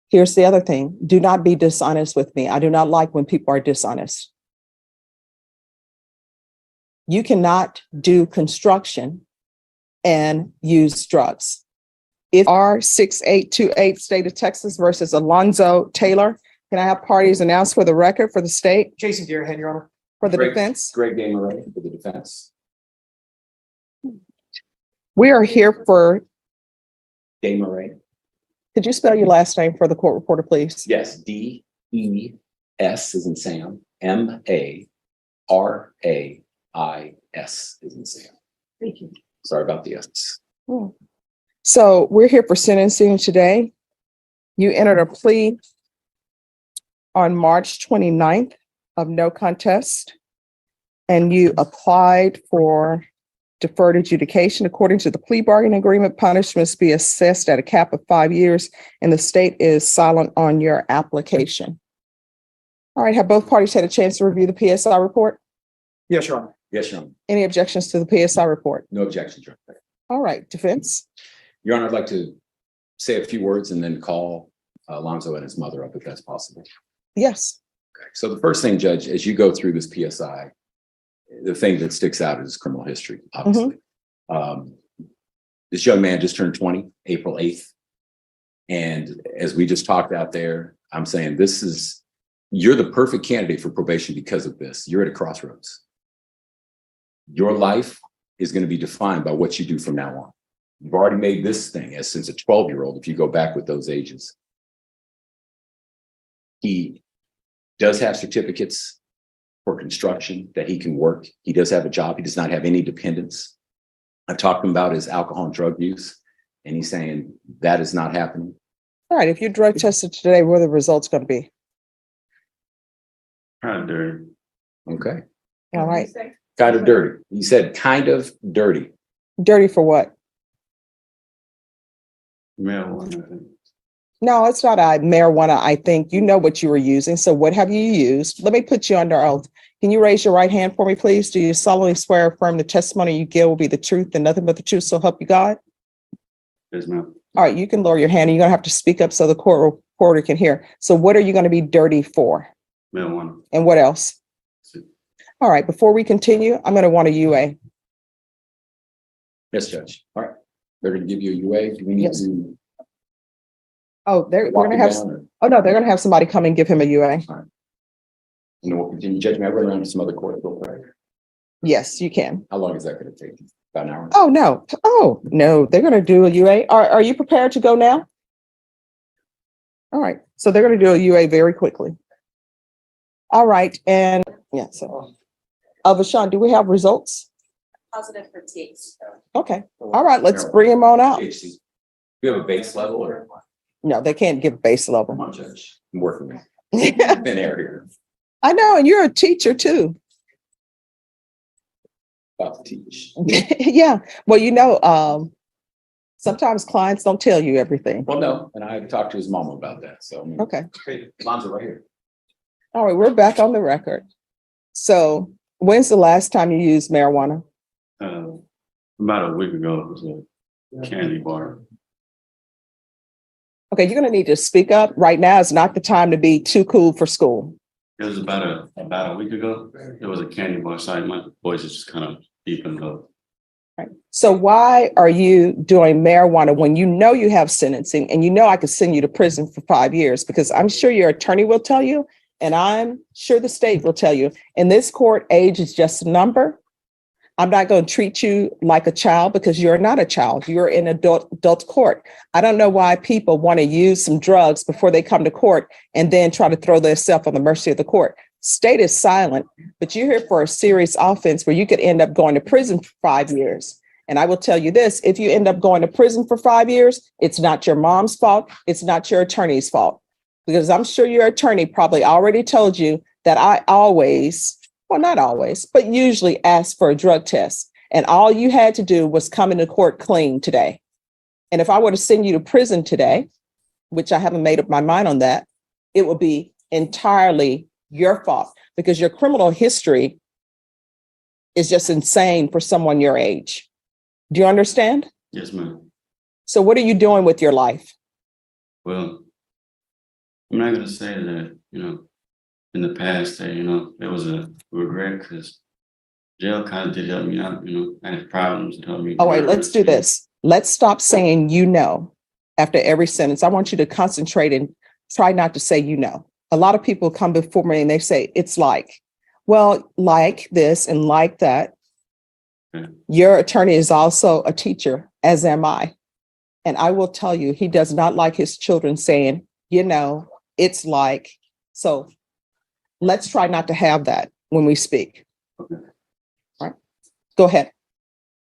Here's the other thing. Do not be dishonest with me. I do not like when people are dishonest. You cannot do construction and use drugs. If R6828 State of Texas versus Alonzo Taylor, can I have parties announced for the record for the state? Jason Deerhead, Your Honor. For the defense? Greg Gamer for the defense. We are here for, Gamer. could you spell your last name for the court reporter, please? Yes, DES is in Sam, MARAIS is in Sam. Thank you. Sorry about the S. So we're here for sentencing today. You entered a plea on March 29th of no contest, and you applied for deferred adjudication. According to the plea bargaining agreement, punishments be assessed at a cap of 5 years, and the state is silent on your application. All right, have both parties had a chance to review the PSI report? Yes, Your Honor. Yes, Your Honor. Any objections to the PSI report? No objections, Your Honor. All right, defense. Your Honor, I'd like to say a few words and then call Alonzo and his mother up if that's possible. Yes. Okay. So the first thing, Judge, as you go through this PSI, the thing that sticks out is criminal history, obviously. This young man just turned 20, April 8th. And as we just talked out there, I'm saying you're the perfect candidate for probation because of this. You're at a crossroads. Your life is going to be defined by what you do from now on. You've already made this thing as since a 12-year-old, if you go back with those ages. He does have certificates for construction that he can work. He does have a job. He does not have any dependents. I've talked to him about his alcohol and drug use, and he's saying that is not happening. All right, if you drug tested today, what are the results going to be? Kind of dirty. Okay. All right. Kind of dirty. He said kind of dirty. Dirty for what? Marijuana, I think. No, it's not marijuana. I think you know what you were using. So what have you used? Let me put you under oath. Can you raise your right hand for me, please? Do you solemnly swear or affirm the testimony you give will be the truth and nothing but the truth, so help you God? Yes, ma'am. All right, you can lower your hand and you're going to have to speak up so the court reporter can hear. So what are you going to be dirty for? Marijuana. And what else? All right, before we continue, I'm going to want a UA. Yes, Judge. All right. They're going to give you a UA. Do we need Yes. to Oh, they're walk going it to have, down, or- oh no, they're going to have somebody come and give him a UA. And then we'll continue. Judge, may I run around to some other court? Yes, you can. How long is that going to take? About an hour? Oh, no, they're going to do a UA. Are you prepared to go now? All right, so they're going to do a UA very quickly. All right, and yeah, so, Vashawn, do we have results? Positive for THC. Okay, all right, let's bring him on out. THC. Do you have a base level or? No, they can't give base Come level. on, Judge. I'm working with thin air here. I know, and you're a teacher too. About to teach. Yeah, well, sometimes clients don't tell you everything. Well, no, and I talked to his mom about that. So, Okay. Hey, Lonzo right here. All right, we're back on the record. So when's the last time you used marijuana? About a week ago, it was a candy bar. Okay, you're gonna need to speak up. Right now is not the time to be too cool for school. It was about a week ago. It was a candy bar site. My voice is just kind of deep in the. Right. So why are you doing marijuana when you know you have sentencing and you know I could send you to prison for 5 years? Because I'm sure your attorney will tell you, and I'm sure the state will tell you, in this court, age is just a number. I'm not going to treat you like a child because you're not a child. You're in adult court. I don't know why people want to use some drugs before they come to court and then try to throw themselves on the mercy of the court. State is silent, but you're here for a serious offense where you could end up going to prison for 5 years. And I will tell you this, if you end up going to prison for 5 years, it's not your mom's fault. It's not your attorney's fault. Because I'm sure your attorney probably already told you that I always, well, not always, but usually ask for a drug test. And all you had to do was come into court clean today. And if I were to send you to prison today, which I haven't made up my mind on that, it would be entirely your fault because your criminal history is just insane for someone your age. Do you understand? Yes, ma'am. So what are you doing with your life? Well, I'm not gonna say that, in the past that, it was a regret because jail kind of did help me out, I had problems to help me. All right, let's do this. Let's stop saying you know after every sentence. I want you to concentrate and try not to say you know. A lot of people come before me and they say it's like, well, like this and like that. Okay. Your attorney is also a teacher, as am I. And I will tell you, he does not like his children saying, it's like. So let's try not to have that when we speak. Okay. All right. Go ahead.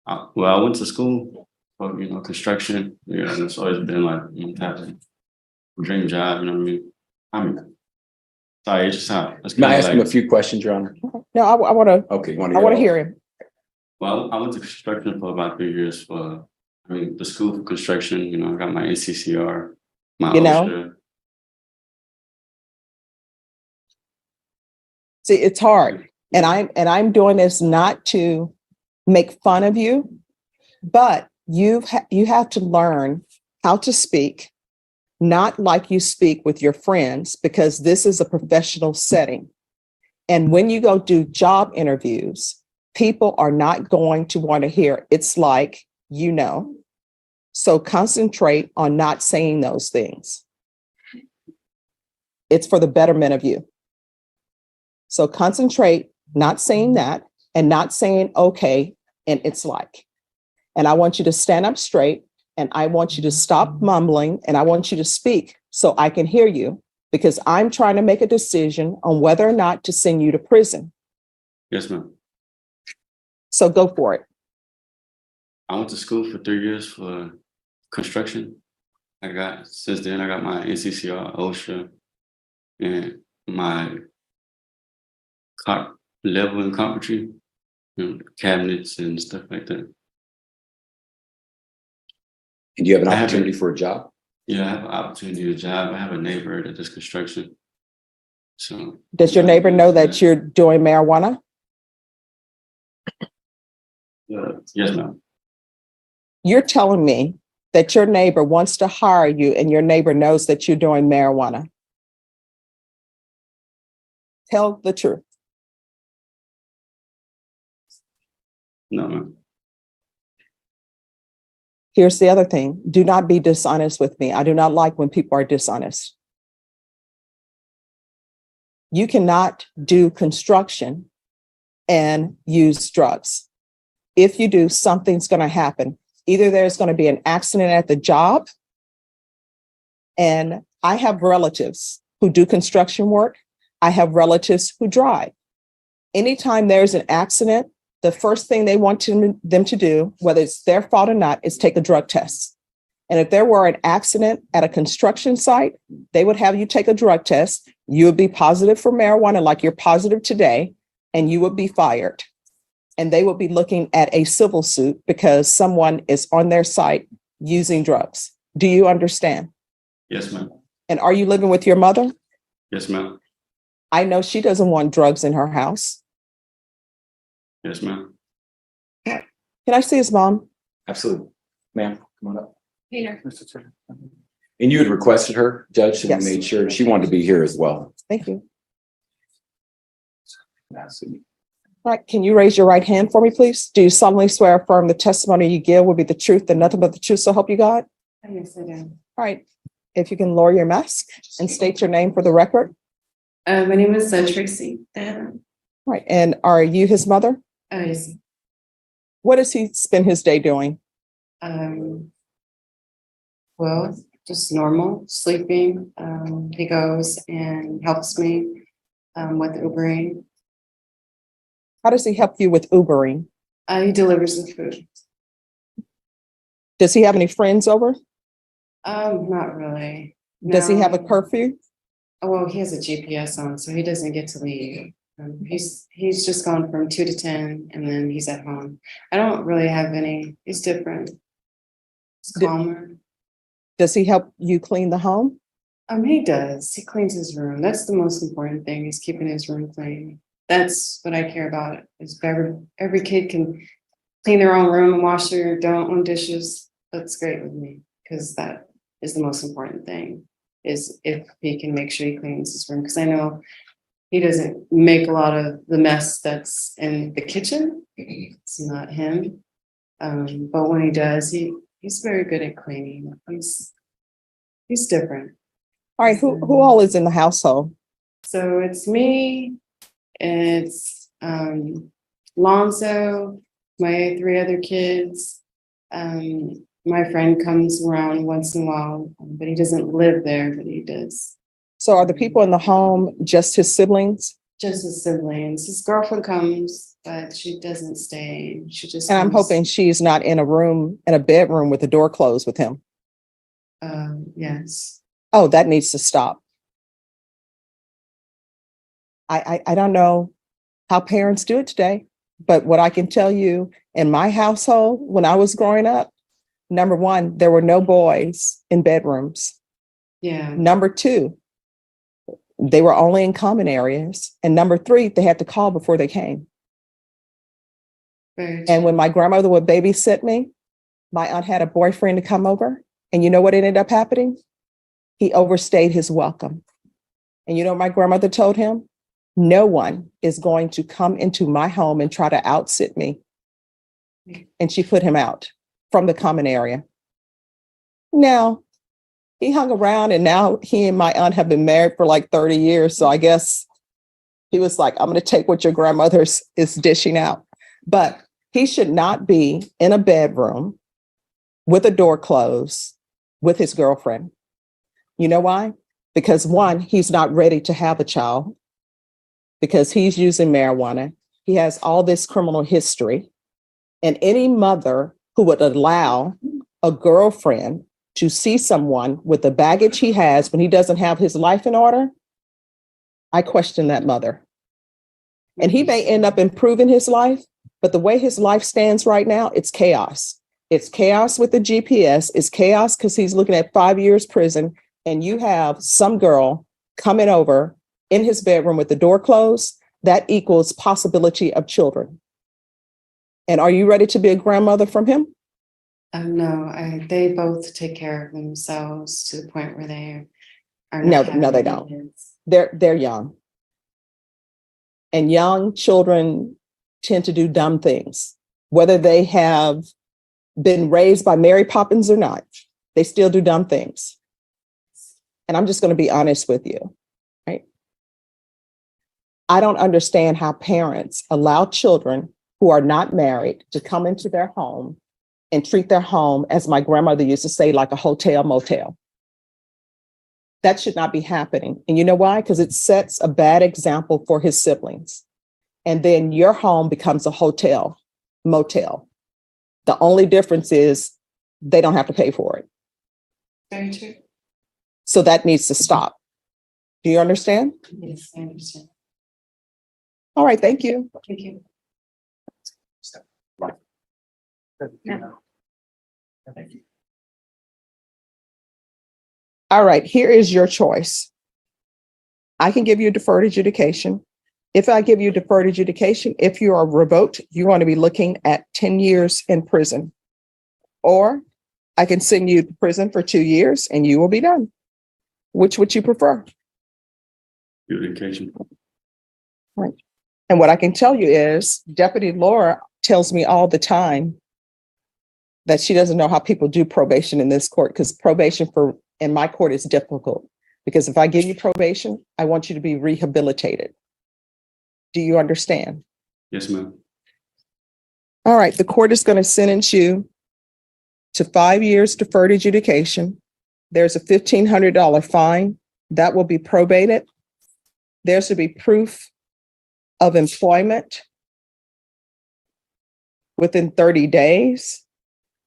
Well, I went to school for, construction. It's always been like type of dream job, you know what I mean? Sorry, it's just how. Can I ask him a few questions, Your Honor? No, I want to. Okay, I want to hear him. Well, I went to construction for about 3 years the school for construction, I got my ACCR, my OSHA. See, it's hard. And I'm doing this not to make fun of you, but you have to learn how to speak, not like you speak with your friends, because this is a professional setting. And when you go do job interviews, people are not going to want to hear it's like, So concentrate on not saying those things. It's for the betterment of you. So concentrate, not saying that and not saying okay, and it's like. And I want you to stand up straight and I want you to stop mumbling and I want you to speak so I can hear you, because I'm trying to make a decision on whether or not to send you to prison. Yes, ma'am. So go for it. I went to school for 3 years for construction. Since then I got my NCCR, OSHA, and my level in carpentry, cabinets and stuff like that. And do you have an opportunity for a job? Yeah, I have an opportunity to job. I have a neighbor that does construction. So does your neighbor know that you're doing marijuana? Yes, ma'am. You're telling me that your neighbor wants to hire you and your neighbor knows that you're doing marijuana. Tell the truth. No, ma'am. Here's the other thing. Do not be dishonest with me. I do not like when people are dishonest. You cannot do construction and use drugs. If you do, something's going to happen. Either there's going to be an accident at the job, and I have relatives who do construction work. I have relatives who drive. Anytime there's an accident, the first thing they want them to do, whether it's their fault or not, is take a drug test. And if there were an accident at a construction site, they would have you take a drug test. You would be positive for marijuana like you're positive today, and you would be fired. And they would be looking at a civil suit because someone is on their site using drugs. Do you understand? Yes, ma'am. And are you living with your mother? Yes, ma'am. I know she doesn't want drugs in her house. Yes, ma'am. Can I see his mom? Absolutely. Ma'am, come on up. Peter. And you had requested her, Judge, so Yes. we made sure she wanted to be here as well. Thank you. All right, can you raise your right hand for me, please? Do you solemnly swear or affirm the testimony you give will be the truth and nothing but the truth, so help you God? Yes, I do. All right, if you can lower your mask and state your name for the record. My name is Tracy. All right, and are you his mother? Yes. What does he spend his day doing? Well, just normal, sleeping. He goes and helps me with Ubering. How does he help you with Ubering? He delivers the food. Does he have any friends over? Not really. Does he have a No. curfew? Oh, well, he has a GPS on, so he doesn't get to leave. He's just gone from 2 to 10, and then he's at home. I don't really have any. He's different. It's calmer. Does he help you clean the home? He does. He cleans his room. That's the most important thing, is keeping his room clean. That's what I care about. Is every kid can clean their own room and wash their own dishes. That's great with me, because that is the most important thing. is if he can make sure he cleans his room, because I know he doesn't make a lot of the mess that's in the kitchen. It's not him. But when he does, he's very good at cleaning. He's different. All right, who all is in the household? So it's me, it's Alonzo, my 3 other kids. My friend comes around once in a while, but he doesn't live there, but he does. So are the people in the home just his siblings? Just his siblings. His girlfriend comes, but she doesn't stay. She just And I'm comes. hoping she's not in a bedroom with the door closed with him. Yes. Oh, that needs to stop. I don't know how parents do it today, but what I can tell you in my household, when I was growing up, number one, there were no boys in bedrooms. Yeah. Number two, they were only in common areas. And number three, they had to call before they came. Very And when my grandmother would babysit me, my aunt had a boyfriend to come over. And you know what ended up happening? He overstayed his welcome. And you know what my grandmother told him? No one is going to come into my home and try to outsit me. And she put him out from the common area. Now, he hung around, and now he and my aunt have been married for like 30 years. So I guess he was like, I'm going to take what your grandmother is dishing out. But he should not be in a bedroom with a door closed with his girlfriend. You know why? Because one, he's not ready to have a child because he's using marijuana. He has all this criminal history. And any mother who would allow a girlfriend to see someone with the baggage he has when he doesn't have his life in order, I question that mother. And he may end up improving his life, but the way his life stands right now, it's chaos. It's chaos with the GPS. It's chaos because he's looking at 5 years prison, and you have some girl coming over in his bedroom with the door closed. That equals possibility of children. And are you ready to be a grandmother from him? No, they both take care of themselves to the point where they are No, not no, they having don't. kids. They're young. And young children tend to do dumb things, whether they have been raised by Mary Poppins or not. They still do dumb things. And I'm just going to be honest with you, right? I don't understand how parents allow children who are not married to come into their home and treat their home, as my grandmother used to say, like a hotel motel. That should not be happening. And you know why? Because it sets a bad example for his siblings. And then your home becomes a hotel motel. The only difference is they don't have to pay for it. Very true. So that needs to stop. Do you understand? Yes, I understand. All right, thank you. Thank you. Thank you. All right, here is your choice. I can give you deferred adjudication. If I give you deferred adjudication, if you are revoked, you're going to be looking at 10 years in prison. Or I can send you to prison for 2 years and you will be done. Which would you prefer? Adjudication. Right. And what I can tell you is Deputy Laura tells me all the time that she doesn't know how people do probation in this court, because probation in my court is difficult. Because if I give you probation, I want you to be rehabilitated. Do you understand? Yes, ma'am. All right, the court is going to sentence you to 5 years deferred adjudication. There's a $1,500 fine that will be probated. There should be proof of employment within 30 days.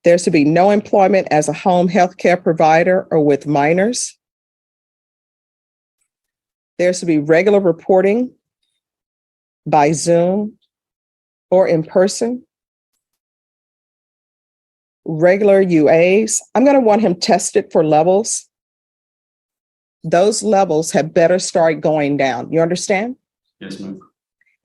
There should be no employment as a home health care provider or with minors. There should be regular reporting by Zoom or in person. Regular UAs. I'm going to want him tested for levels. Those levels had better start going down. You understand? Yes, ma'am.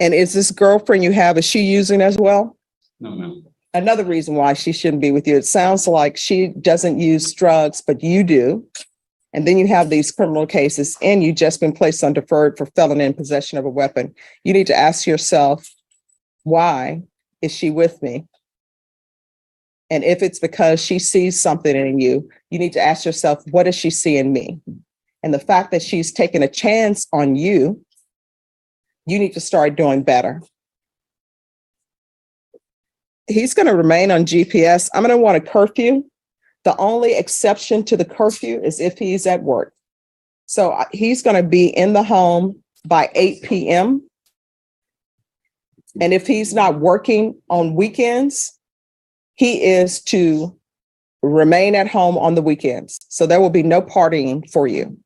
And is this girlfriend you have, is she using as well? No, ma'am. Another reason why she shouldn't be with you. It sounds like she doesn't use drugs, but you do. And then you have these criminal cases and you just been placed on deferred for felon in possession of a weapon. You need to ask yourself, why is she with me? And if it's because she sees something in you, you need to ask yourself, what does she see in me? And the fact that she's taken a chance on you, you need to start doing better. He's going to remain on GPS. I'm going to want a curfew. The only exception to the curfew is if he's at work. So he's going to be in the home by 8 p.m. And if he's not working on weekends, he is to remain at home on the weekends. So there will be no partying for you.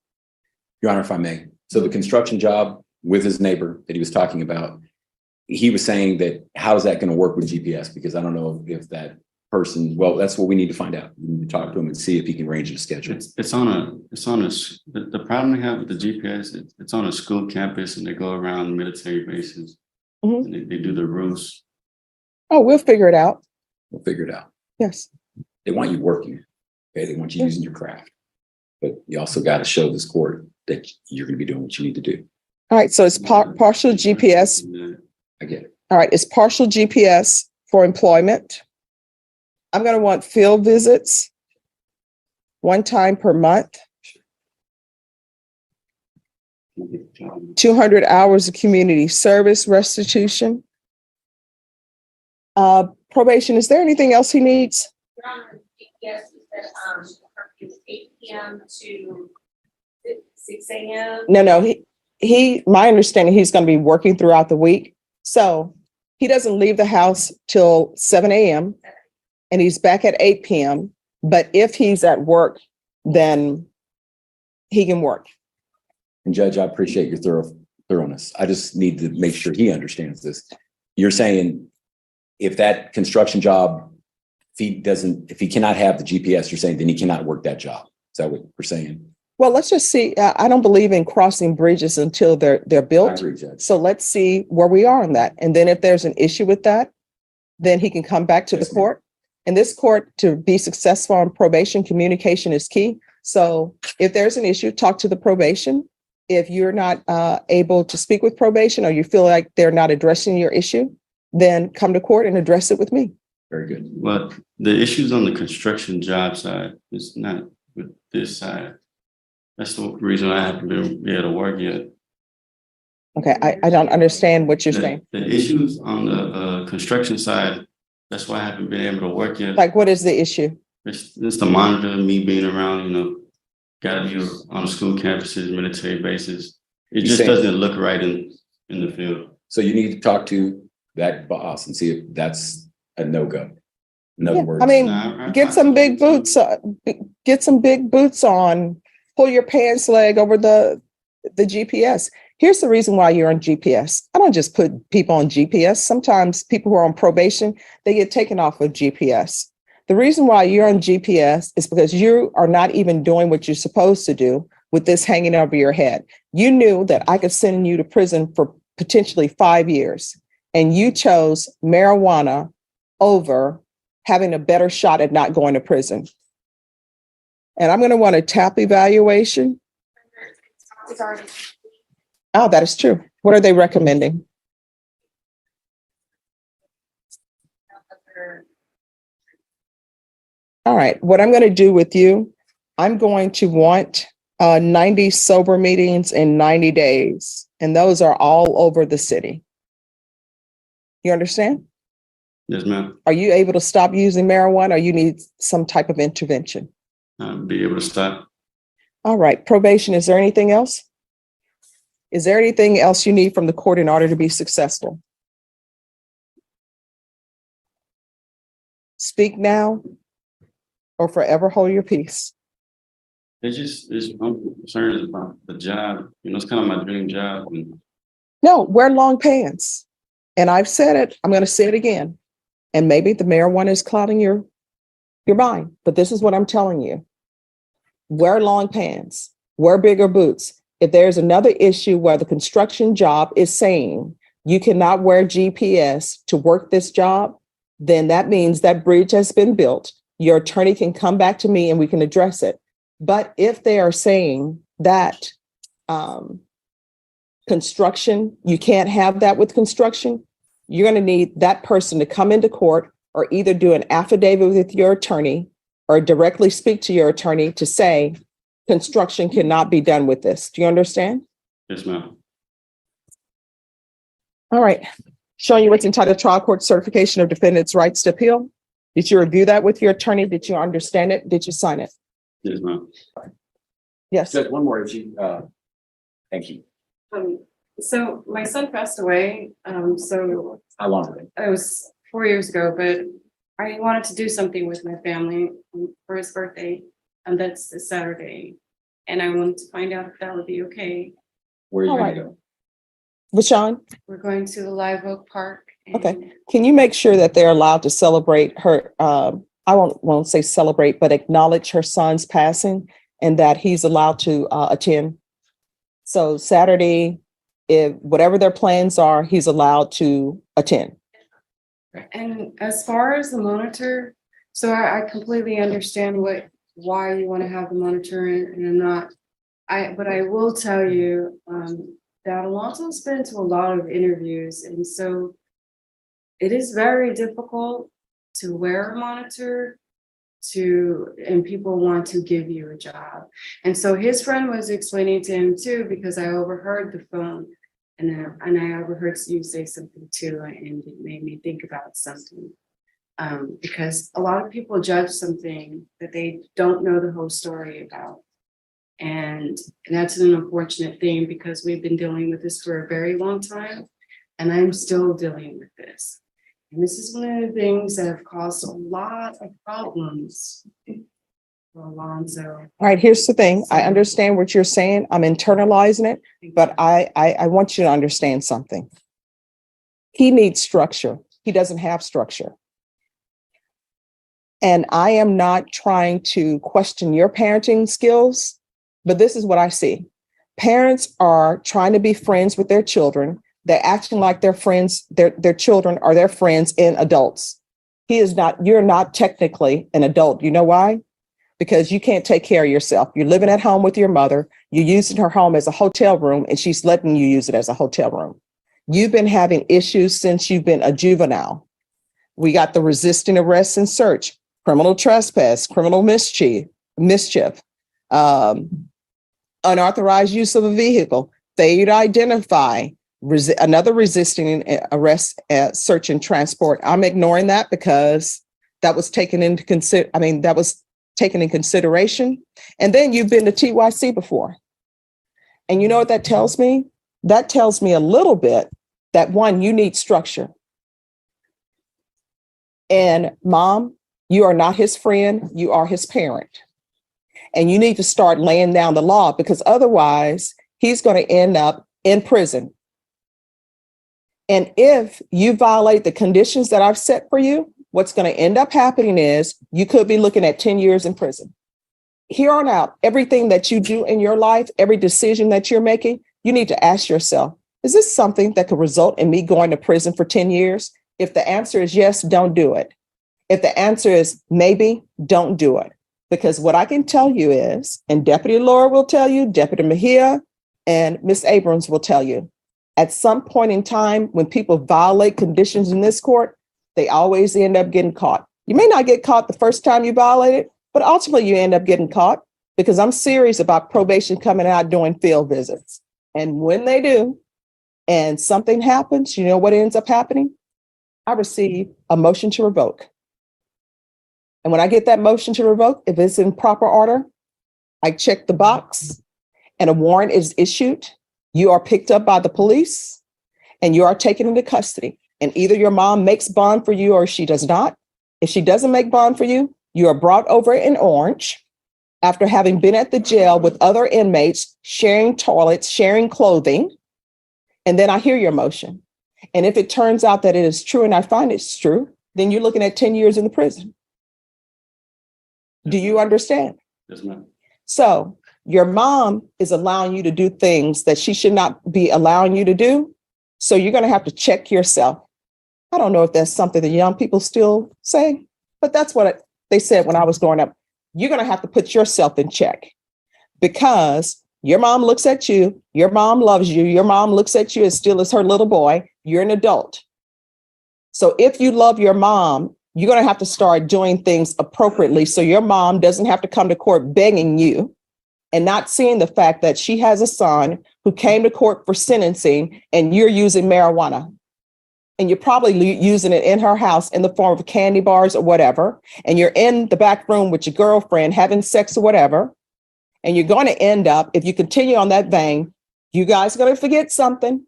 Your Honor, if I may. So the construction job with his neighbor that he was talking about, he was saying that, how is that going to work with GPS? Because I don't know if that person, well, that's what we need to find out. We need to talk to him and see if he can arrange a schedule. The problem they have with the GPS, it's on a school campus and they go around military bases and they do the routes. Oh, we'll figure it out. We'll figure it out. Yes. They want you working. Okay. They want you using your craft, but you also got to show this court that you're going to be doing what you need to do. All right. So it's partial GPS. I get it. All right. It's partial GPS for employment. I'm going to want field visits 1 time per month, 200 hours of community service restitution. Probation, is there anything else he needs? Yes, curfew is 8 p.m. to 6 a.m. No, he, my understanding, he's going to be working throughout the week. So he doesn't leave the house till 7 a.m. and he's back at 8 p.m. But if he's at work, then he can work. And Judge, I appreciate your thoroughness. I just need to make sure he understands this. You're saying if that construction job, if he cannot have the GPS, you're saying then he cannot work that job. Is that what we're saying? Well, let's just see. I don't believe in crossing bridges until they're built. I agree, Judge. So let's see where we are on that. And then if there's an issue with that, then he can come back to the court. And this court, to be successful on probation, communication is key. So if there's an issue, talk to the probation. If you're not able to speak with probation or you feel like they're not addressing your issue, then come to court and address it with me. Very good. Well, the issues on the construction job side is not with this side. That's the reason I haven't been able to work yet. Okay, I don't understand what you're saying. The issues on the construction side, that's why I haven't been able to work yet. Like, what is the issue? It's the monitor, me being around, gotta be on school campuses, military bases. It just doesn't look right in the field. So you need to talk to that boss and see if that's a no-go. In other words, I mean, get some big boots. Get some big boots on. Pull your pants leg over the GPS. Here's the reason why you're on GPS. I don't just put people on GPS. Sometimes people who are on probation, they get taken off of GPS. The reason why you're on GPS is because you are not even doing what you're supposed to do with this hanging over your head. You knew that I could send you to prison for potentially 5 years, and you chose marijuana over having a better shot at not going to prison. And I'm going to want a TAP evaluation. Oh, that is true. What are they recommending? All right. What I'm going to do with you, I'm going to want 90 sober meetings in 90 days. And those are all over the city. You understand? Yes, ma'am. Are you able to stop using marijuana, or you need some type of intervention? I'll be able to stop. All right. Probation, is there anything else? Is there anything else you need from the court in order to be successful? Speak now or forever hold your peace. I'm concerned about the job. It's kind of my dream job. No, wear long pants. And I've said it, I'm going to say it again. And maybe the marijuana is clouding your mind, but this is what I'm telling you. Wear long pants, wear bigger boots. If there's another issue where the construction job is saying you cannot wear GPS to work this job, then that means that bridge has been built. Your attorney can come back to me and we can address it. But if they are saying that construction, you can't have that with construction, you're going to need that person to come into court or either do an affidavit with your attorney or directly speak to your attorney to say construction cannot be done with this. Do you understand? Yes, ma'am. All right. Showing you what's entitled trial court certification of defendant's rights to appeal. Did you review that with your attorney? Did you understand it? Did you sign it? Yes, ma'am. Yes. Just one more, if you, thank you. So my son passed away, so How long ago? it was 4 years ago, but I wanted to do something with my family for his birthday, and that's this Saturday. And I wanted to find out if that would be okay. Where are you All gonna right. go? Rashawn, We're going to the Live Oak Park. Okay. can you make sure that they're allowed to celebrate her? I won't say celebrate, but acknowledge her son's passing and that he's allowed to attend. So Saturday, if whatever their plans are, he's allowed to attend. And as far as the monitor, so I completely understand why you want to have the monitor and I'm not. But I will tell you that Alonzo's been to a lot of interviews, and so it is very difficult to wear a monitor and people want to give you a job. And so his friend was explaining to him too, because I overheard the phone and I overheard you say something too, and it made me think about something. Because a lot of people judge something that they don't know the whole story about. And that's an unfortunate thing because we've been dealing with this for a very long time, and I'm still dealing with this. And this is one of the things that have caused a lot of problems for Alonzo. All right, here's the thing. I understand what you're saying. I'm internalizing it, but I want you to understand something. He needs structure. He doesn't have structure. And I am not trying to question your parenting skills, but this is what I see. Parents are trying to be friends with their children. They're acting like their friends, their children are their friends and adults. He is not, you're not technically an adult. You know why? Because you can't take care of yourself. You're living at home with your mother. You're using her home as a hotel room and she's letting you use it as a hotel room. You've been having issues since you've been a juvenile. We got the resisting arrest and search, criminal trespass, criminal mischief, unauthorized use of a vehicle, failure to identify, another resisting arrest, search and transport. I'm ignoring that because that was taken into taken in consideration. And then you've been to TYC before. And you know what that tells me? That tells me a little bit that one, you need structure. And mom, you are not his friend, you are his parent. And you need to start laying down the law because otherwise he's going to end up in prison. And if you violate the conditions that I've set for you, what's going to end up happening is you could be looking at 10 years in prison. Here on out, everything that you do in your life, every decision that you're making, you need to ask yourself, is this something that could result in me going to prison for 10 years? If the answer is yes, don't do it. If the answer is maybe, don't do it. Because what I can tell you is, and Deputy Laura will tell you, Deputy Mejia and Ms. Abrams will tell you, at some point in time, when people violate conditions in this court, they always end up getting caught. You may not get caught the first time you violate it, but ultimately you end up getting caught because I'm serious about probation coming out doing field visits. And when they do, and something happens, you know what ends up happening? I receive a motion to revoke. And when I get that motion to revoke, if it's in proper order, I check the box and a warrant is issued. You are picked up by the police and you are taken into custody. And either your mom makes bond for you or she does not. If she doesn't make bond for you, you are brought over in orange after having been at the jail with other inmates, sharing toilets, sharing clothing. And then I hear your motion. And if it turns out that it is true and I find it's true, then you're looking at 10 years in the prison. Do you understand? Yes, ma'am. So your mom is allowing you to do things that she should not be allowing you to do. So you're going to have to check yourself. I don't know if that's something that young people still say, but that's what they said when I was growing up. you're going to have to put yourself in check, because your mom looks at you, your mom loves you, your mom looks at you as still as her little boy, you're an adult. So if you love your mom, you're going to have to start doing things appropriately so your mom doesn't have to come to court begging you and not seeing the fact that she has a son who came to court for sentencing and you're using marijuana. And you're probably using it in her house in the form of candy bars or whatever. And you're in the back room with your girlfriend having sex or whatever. And you're going to end up, if you continue on that vein, you guys are going to forget something.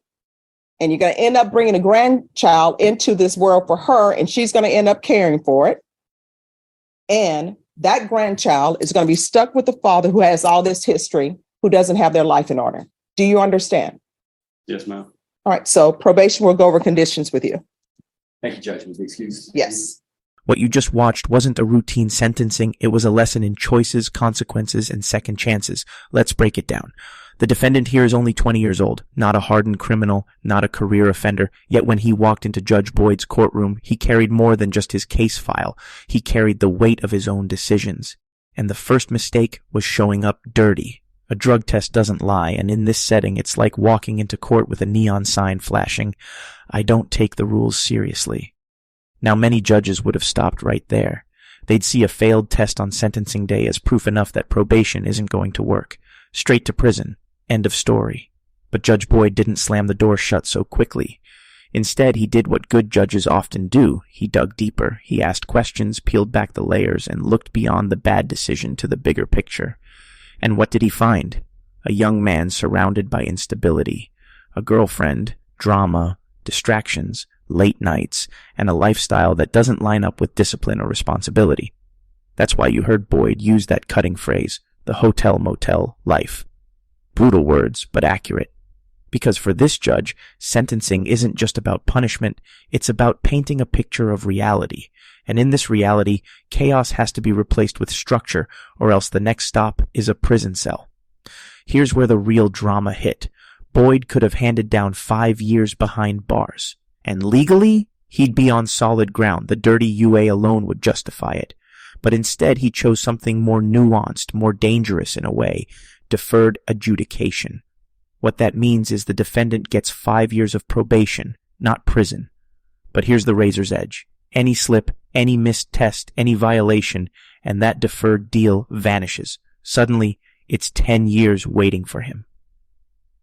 And you're going to end up bringing a grandchild into this world for her. And she's going to end up caring for it. And that grandchild is going to be stuck with the father who has all this history, who doesn't have their life in order. Do you understand? Yes, ma'am. All right. So probation will go over conditions with you. Thank you, Judge. With the excuse. Yes. What you just watched wasn't a routine sentencing. It was a lesson in choices, consequences, and second chances. Let's break it down. The defendant here is only 20 years old, not a hardened criminal, not a career offender. Yet when he walked into Judge Boyd's courtroom, he carried more than just his case file. He carried the weight of his own decisions. And the first mistake was showing up dirty. A drug test doesn't lie, and in this setting, it's like walking into court with a neon sign flashing, "I don't take the rules seriously." Now, many judges would have stopped right there. They'd see a failed test on sentencing day as proof enough that probation isn't going to work. Straight to prison. End of story. But Judge Boyd didn't slam the door shut so quickly. Instead, he did what good judges often do. He dug deeper. He asked questions, peeled back the layers, and looked beyond the bad decision to the bigger picture. And what did he find? A young man surrounded by instability. A girlfriend, drama, distractions, late nights, and a lifestyle that doesn't line up with discipline or responsibility. That's why you heard Boyd use that cutting phrase, the hotel-motel life. Brutal words, but accurate. Because for this judge, sentencing isn't just about punishment, it's about painting a picture of reality. And in this reality, chaos has to be replaced with structure, or else the next stop is a prison cell. Here's where the real drama hit. Boyd could have handed down 5 years behind bars. And legally, he'd be on solid ground. The dirty UA alone would justify it. But instead, he chose something more nuanced, more dangerous in a way. Deferred adjudication. What that means is the defendant gets 5 years of probation, not prison. But here's the razor's edge. Any slip, any missed test, any violation, and that deferred deal vanishes. Suddenly, it's 10 years waiting for him.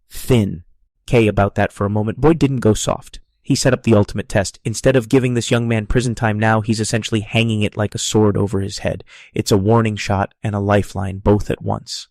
Thin. Kay, about that for a moment. Boyd didn't go soft. He set up the ultimate test. Instead of giving this young man prison time now, he's essentially hanging it like a sword over his head. It's a warning shot and a lifeline, both at once.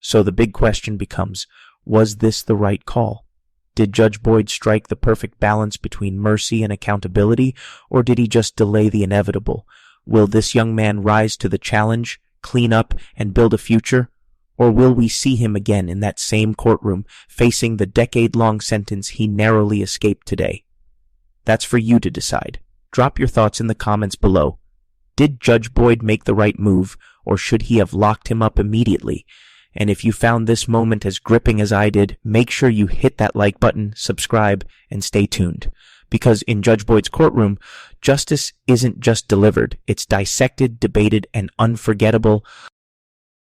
So the big question becomes, was this the right call? Did Judge Boyd strike the perfect balance between mercy and accountability, or did he just delay the inevitable? Will this young man rise to the challenge, clean up, and build a future? Or will we see him again in that same courtroom, facing the decade-long sentence he narrowly escaped today? That's for you to decide. Drop your thoughts in the comments below. Did Judge Boyd make the right move, or should he have locked him up immediately? And if you found this moment as gripping as I did, make sure you hit that like button, subscribe, and stay tuned. Because in Judge Boyd's courtroom, justice isn't just delivered, it's dissected, debated, and unforgettable